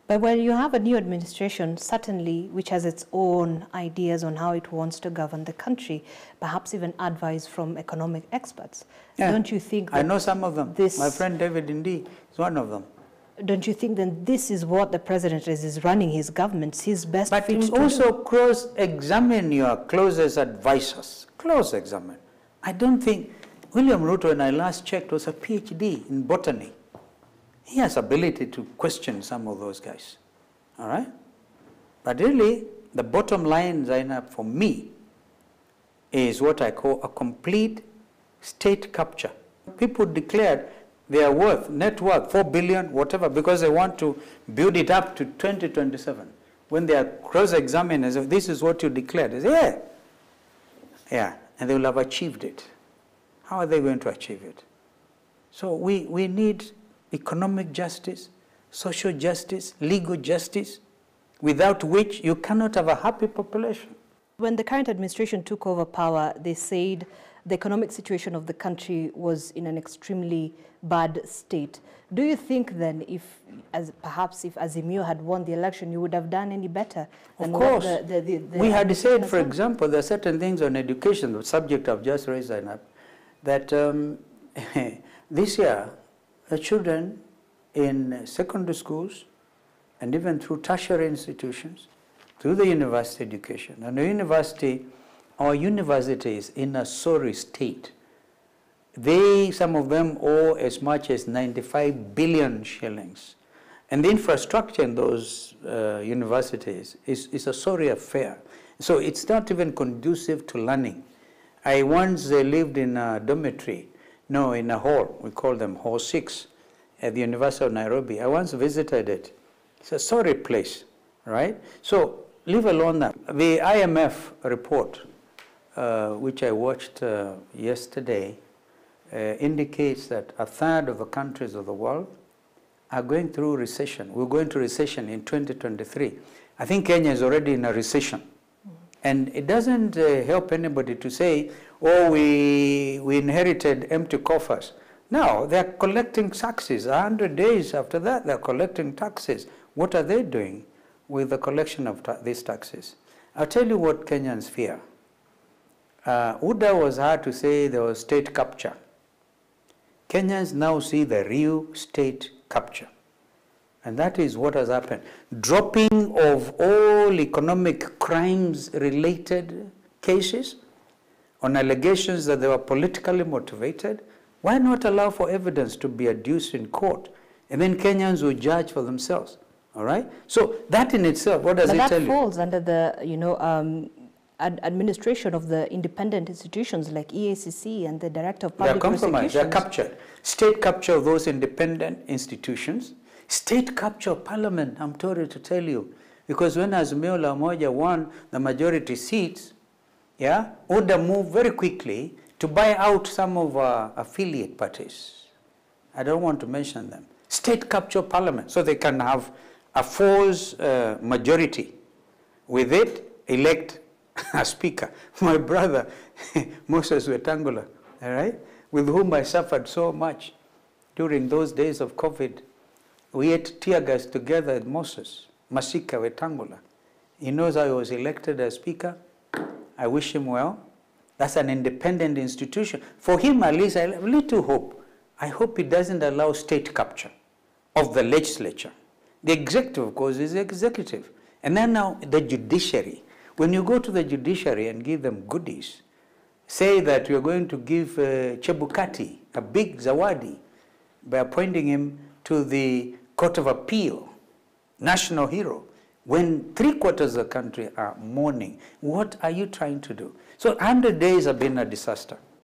But when you have a new administration, certainly, which has its own ideas on how it wants to govern the country, perhaps even advice from economic experts, don't you think that I know some of them. My friend David Indi is one of them. Don't you think that this is what the president is running his government, his best But fit you to also do? cross-examine your closest advisors. Cross-examine. I don't think William Ruto, when I last checked, was a PhD in botany. He has ability to question some of those guys. All right? But really, the bottom line, Zainab, for me, is what I call a complete state capture. People declared their worth, net worth, 4 billion, whatever, because they want to build it up to 2027. When they are cross-examined, as if this is what you declared, they say, yeah, and they will have achieved it. How are they going to achieve it? So we need economic justice, social justice, legal justice, without which you cannot have a happy population. When the current administration took over power, they said the economic situation of the country was in an extremely bad state. Do you think then, perhaps if Azimio had won the election, you would have done any better? Of course. We had said, for example, there are certain things on education, the subject I've just raised, that this year, the children in secondary schools and even through tertiary institutions, through the university education, and the university, our universities in a sorry state. Some of them owe as much as 95 billion shillings. And the infrastructure in those universities is a sorry affair. So it's not even conducive to learning. I once lived in a dormitory, in a hall, we call them Hall 6, at the University of Nairobi. I once visited it. It's a sorry place, right? So leave alone that. The IMF report, which I watched yesterday, indicates that a third of the countries of the world are going through recession. We're going to recession in 2023. I think Kenya is already in a recession. And it doesn't help anybody to say, oh, we inherited empty coffers. No, they're collecting taxes. 100 days after that, they're collecting taxes. What are they doing with the collection of these taxes? I'll tell you what Kenyans fear. UDA was hard to say there was state capture. Kenyans now see the real state capture. And that is what has happened. Dropping of all economic crimes-related cases on allegations that they were politically motivated. Why not allow for evidence to be adduced in court? And then Kenyans will judge for themselves. All right? So that in itself, what does it tell you? But that falls under the, administration of the independent institutions like EACC and the Director of Public Prosecutions. They're compromised. They're captured. State capture of those independent institutions. State capture of parliament, I'm sorry to tell you. Because when Azimio la Umoja won the majority seats, UDA moved very quickly to buy out some of our affiliate parties. I don't want to mention them. State capture of parliament, so they can have a false majority. With it, elect a speaker. My brother, Moses Wetangula, all right, with whom I suffered so much during those days of COVID. We ate tear gas together with Moses, Masika Wetangula. He knows I was elected as speaker. I wish him well. That's an independent institution. For him, at least, I have little hope. I hope he doesn't allow state capture of the legislature. The executive, of course, is the executive. And then now the judiciary. When you go to the judiciary and give them goodies, say that you're going to give Chebukati a big zawadi by appointing him to the Court of Appeal, national hero, when 3/4 of the country are mourning, what are you trying to do? So 100 days have been a disaster.